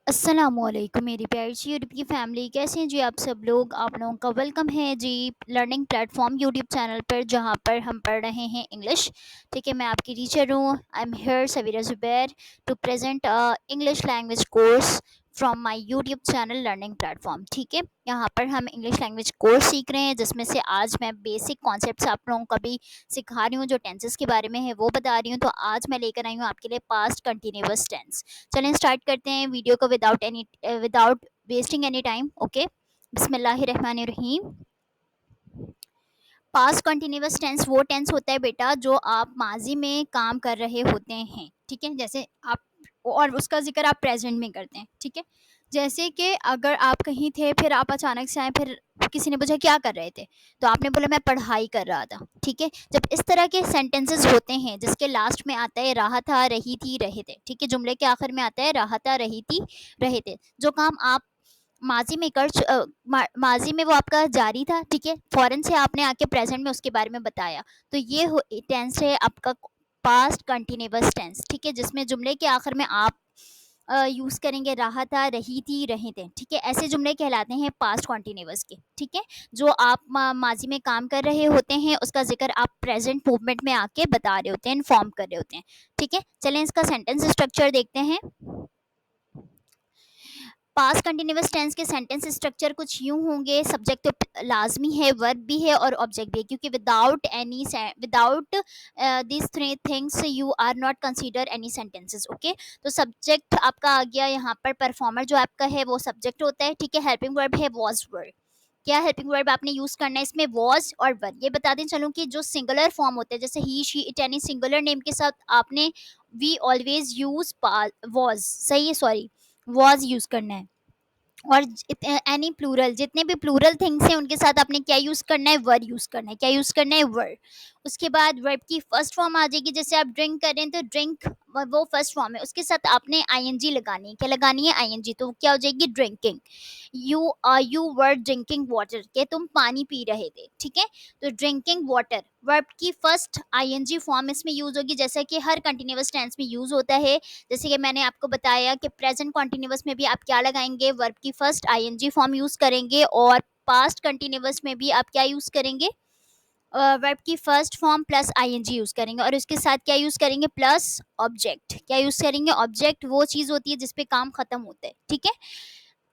अस्सलामुअलैकुम मेरी प्यारी सी यूट्यूब की फैमिली, कैसे हैं जी आप सब लोग। आप लोगों का वेलकम है जी लर्निंग प्लेटफॉर्म यूट्यूब चैनल पर, जहां पर हम पढ़ रहे हैं इंग्लिश। ठीक है, मैं आपकी टीचर हूँ। I am here Saveera Zubair to present English language course from my YouTube channel learning platform. ठीक है, यहाँ पर हम इंग्लिश लैंग्वेज कोर्स सीख रहे हैं, जिसमें से आज मैं बेसिक कॉन्सेप्ट्स आप लोगों को भी सिखा रही हूँ। जो टेंसेस के बारे में है वो बता रही हूँ। तो आज मैं लेकर आई हूँ आपके लिए पास्ट कंटिन्यूअस टेंस। चलें स्टार्ट करते हैं वीडियो को without wasting any time. Okay, बिस्मिल्लाहिर्रहमानिर्रहीम। पास्ट कंटिन्यूअस टेंस वो टेंस होता है बेटा जो आप माजी में काम कर रहे होते हैं। ठीक है, जैसे आप, और उसका जिक्र आप प्रेजेंट में करते हैं। ठीक है, जैसे कि अगर आप कहीं थे, फिर आप अचानक से आए, फिर किसी ने पूछा क्या कर रहे थे, तो आपने बोला मैं पढ़ाई कर रहा था। ठीक है, जब इस तरह के सेंटेंसेस होते हैं जिसके लास्ट में आता है रहा था, रही थी, रहे थे। ठीक है, जुमले के आखिर में आता है रहा था, रही थी, रहे थे। जो काम आप माजी में माजी में वो आपका जारी था। ठीक है, फौरन से आपने आके प्रेजेंट में उसके बारे में बताया, तो ये टेंस है आपका पास्ट कंटिन्यूअस टेंस। ठीक है, जिसमें जुमले के आखिर में आप यूज करेंगे रहा था, रही थी, रहे थे। ठीक है, ऐसे जुमले कहलाते हैं पास्ट कंटिन्यूअस के। ठीक है, जो आप माजी में काम कर रहे होते हैं, उसका जिक्र आप प्रेजेंट मूवमेंट में आके बता रहे होते हैं, इन्फॉर्म कर रहे होते हैं। ठीक है, चलें इसका सेंटेंस स्ट्रक्चर देखते हैं। पास्ट कंटिन्यूअस टेंस के सेंटेंस स्ट्रक्चर कुछ यूं होंगे। सब्जेक्ट तो लाजमी है, वर्ब भी है और ऑब्जेक्ट भी है, क्योंकि without this three things you are not consider any sentences. Okay, तो सब्जेक्ट आपका आ गया यहाँ पर। परफॉर्मर जो आपका है वो सब्जेक्ट होता है। ठीक है, हेल्पिंग वर्ब है वॉज वर्ब। क्या हेल्पिंग वर्ब आपने यूज करना है इसमें? वॉज और वर। ये बता दें चलो कि जो सिंगुलर फॉर्म होते हैं, जैसे he, she, it, any singular name के साथ आपने वी ऑलवेज यूज वॉज, सही है, सॉरी, वॉज यूज करना है। और एनी प्लूरल, जितने भी प्लूरल थिंग्स हैं उनके साथ आपने क्या यूज करना है? वर यूज करना है। क्या यूज करना है? वर। उसके बाद वर्ब की फर्स्ट फॉर्म आ जाएगी। जैसे आप ड्रिंक करें तो ड्रिंक वो फर्स्ट फॉर्म है, उसके साथ आपने आईएनजी लगानी है। क्या लगानी है? आईएनजी। तो क्या हो जाएगी? Drinking. You were drinking water, के तुम पानी पी रहे थे। ठीक है, तो ड्रिंकिंग वाटर वर्ब की फर्स्ट आईएनजी फॉर्म इसमें यूज होगी, जैसा कि हर कंटिन्यूअस टेंस में यूज होता है। जैसे कि मैंने आपको बताया कि प्रेजेंट कॉन्टिन्यूअस में भी आप क्या लगाएंगे? वर्ब की फर्स्ट आईएनजी फॉर्म यूज करेंगे। और पास्ट कंटिन्यूअस में भी आप क्या यूज करेंगे? वर्ब की first form plus ING use करेंगे, और उसके साथ क्या यूज करेंगे? Plus object. क्या यूज करेंगे? ऑब्जेक्ट वो चीज होती है जिसपे काम खत्म होता है। ठीक है,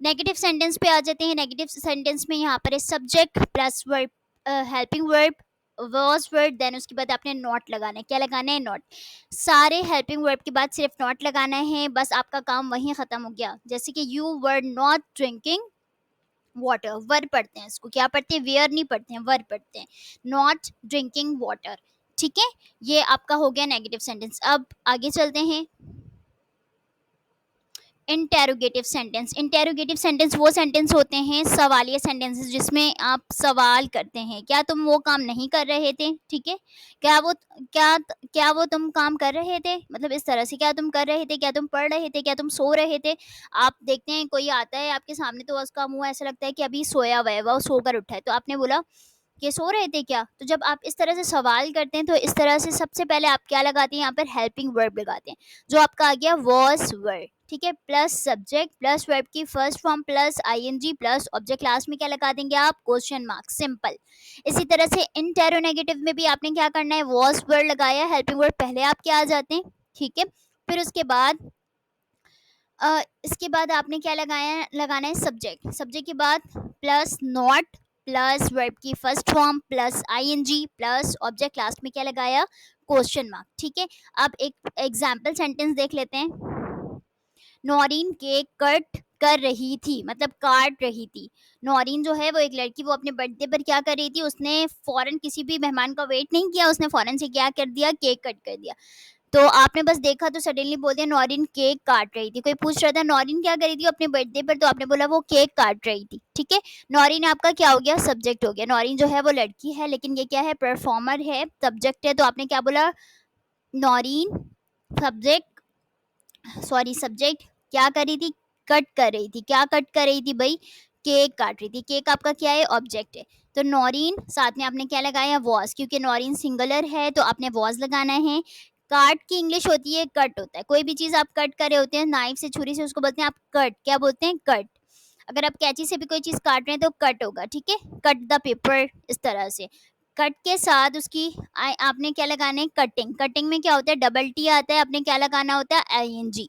नेगेटिव सेंटेंस पे आ जाते हैं। नेगेटिव सेंटेंस में यहाँ पर है subject plus verb, helping verb, verse word, then उसके बाद आपने नॉट लगाना है। क्या लगाना है? नॉट। सारे हेल्पिंग वर्ब के बाद सिर्फ नॉट लगाना है, बस आपका काम वहीं खत्म हो गया। जैसे कि you were not drinking water, were पढ़ते हैं इसको। क्या पढ़ते हैं? वेयर नहीं पढ़ते हैं, वर पढ़ते हैं। Not drinking water. ठीक है, ये आपका हो गया नेगेटिव सेंटेंस। अब आगे चलते हैं। Interrogative sentence. इंटेरोगेटिव सेंटेंस वो सेंटेंस होते हैं, सवालिया सेंटेंसेस, जिसमें आप सवाल करते हैं। क्या तुम वो काम नहीं कर रहे थे? ठीक है, क्या क्या वो तुम काम कर रहे थे, मतलब इस तरह से, क्या तुम कर रहे थे, क्या तुम पढ़ रहे थे, क्या तुम सो रहे थे। आप देखते हैं कोई आता है आपके सामने, तो उसका मुंह ऐसा लगता है कि अभी सोया हुआ है, वो सोकर उठा है, तो आपने बोला कि सो रहे थे क्या। तो जब आप इस तरह से सवाल करते हैं, तो इस तरह से सबसे पहले आप क्या लगाते हैं? यहाँ पर हेल्पिंग वर्ब लगाते हैं, जो आपका आ गया वॉज वर्ब। ठीक है, प्लस सब्जेक्ट प्लस वर्ब की first form plus ING plus object, last में क्या लगा देंगे आप? Question mark, simple. इसी तरह से इंटेरोनेगेटिव में भी आपने क्या करना है? वॉज वर्ड लगाया, हेल्पिंग वर्ब पहले आप क्या आ जाते हैं। ठीक है, फिर उसके बाद इसके बाद आपने क्या लगाना है? सब्जेक्ट। सब्जेक्ट के बाद प्लस नॉट प्लस वर्ब की first form plus ING plus object, last में क्या लगाया? Question mark. ठीक है, अब एक एग्जाम्पल सेंटेंस देख लेते हैं। नौरीन केक कट कर रही थी, मतलब काट रही थी। नौरीन जो है वो एक लड़की, वो अपने बर्थडे पर क्या कर रही थी? उसने फौरन किसी भी मेहमान का वेट नहीं किया, उसने फौरन से क्या कर दिया? केक कट कर दिया। तो आपने बस देखा तो सडनली बोल दिया नौरीन केक काट रही थी। कोई पूछ रहा था नौरीन क्या करी थी अपने बर्थडे पर, तो आपने बोला वो केक काट रही थी। ठीक है, नौरीन आपका क्या हो गया? सब्जेक्ट हो गया। नौरीन जो है वो लड़की है, लेकिन ये क्या है? परफॉर्मर है, सब्जेक्ट है। तो आपने क्या बोला? नौरीन सब्जेक्ट, सॉरी सब्जेक्ट क्या कर रही थी? कट कर रही थी। क्या कट कर रही थी भाई? केक काट रही थी। केक आपका क्या है? ऑब्जेक्ट है। तो नौरीन साथ में आपने क्या लगाया? वॉज, क्योंकि नौरीन सिंगुलर है तो आपने वॉज लगाना है। काट की इंग्लिश होती है कट होता है। कोई भी चीज़ आप कट कर रहे होते हैं नाइफ से, छुरी से, उसको बोलते हैं आप कट। क्या बोलते हैं? कट। अगर आप कैंची से भी कोई चीज़ काट रहे हैं तो कट होगा, ठीक है? कट द पेपर, इस तरह से। कट के साथ उसकी आपने क्या लगाना है? कटिंग। कटिंग में क्या होता है? डबल टी आता है, आपने क्या लगाना होता है? आईएनजी,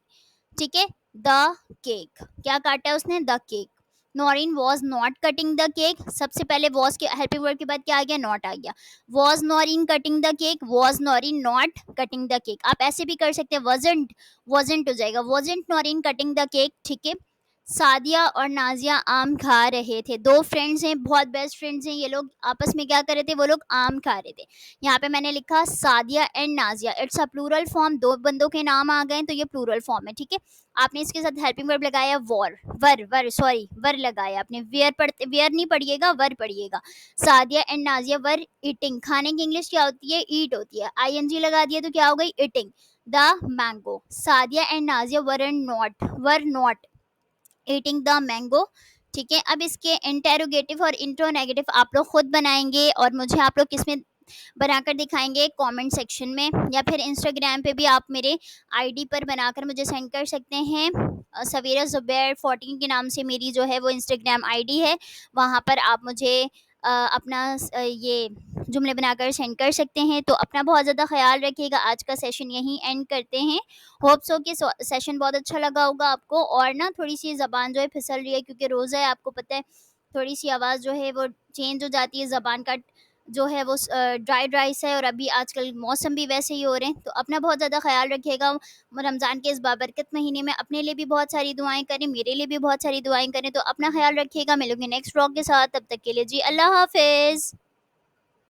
ठीक है? द केक, क्या काटा है उसने? The cake. Noreen was not cutting the cake. सबसे पहले वॉज के हेल्पिंग वर्ड के बाद क्या आ गया? नॉट आ गया। Was Noreen cutting the cake, was Noreen not cutting the cake. आप ऐसे भी कर सकते हैं, वॉजेंट, वॉजेंट हो जाएगा, वॉजेंट नॉरिन कटिंग द केक, ठीक है? सादिया और नाजिया आम खा रहे थे। दो फ्रेंड्स हैं, बहुत बेस्ट फ्रेंड्स हैं ये लोग, आपस में क्या कर रहे थे? वो लोग आम खा रहे थे। यहाँ पे मैंने लिखा Sadia and Nazia, it's a plural form, दो बंदों के नाम आ गए तो ये प्लूरल फॉर्म है, ठीक है? आपने इसके साथ हेल्पिंग वर्ब लगाया वॉर, वर वर सॉरी वर लगाया आपने। वेयर पढ़ते, वेयर नहीं पढ़िएगा, वर पढ़िएगा। Sadia and Nazia were eating, खाने की इंग्लिश क्या होती है? ईट होती है। आईएनजी लगा दिया तो क्या हो गई? Eating the mango. Sadia and Nazia were not eating the mango, ठीक है? अब इसके इंटेरोगेटिव और इंट्रोनेगेटिव आप लोग खुद बनाएंगे और मुझे आप लोग किसमें बनाकर दिखाएंगे? कमेंट सेक्शन में, या फिर इंस्टाग्राम पे भी आप मेरे आईडी पर बनाकर मुझे सेंड कर सकते हैं। सवेरा ज़ुबैर 14 के नाम से मेरी जो है वो इंस्टाग्राम आईडी है, वहाँ पर आप मुझे अपना ये जुमले बनाकर सेंड कर सकते हैं। तो अपना बहुत ज़्यादा ख्याल रखिएगा। आज का सेशन यहीं एंड करते हैं। होप सो कि सेशन बहुत अच्छा लगा होगा आपको। और ना थोड़ी सी ज़बान जो है फिसल रही है क्योंकि रोज़ा है, आपको पता है, थोड़ी सी आवाज़ जो है वो चेंज हो जाती है, ज़बान का जो है वो ड्राई ड्राई सा है, और अभी आजकल मौसम भी वैसे ही हो रहे हैं। तो अपना बहुत ज़्यादा ख्याल रखिएगा। रमज़ान के इस बाबरकत महीने में अपने लिए भी बहुत सारी दुआएं करें, मेरे लिए भी बहुत सारी दुआएं करें। तो अपना ख्याल रखिएगा। मिलूंगी नेक्स्ट व्लॉग के साथ, तब तक के लिए जी अल्लाह हाफिज़।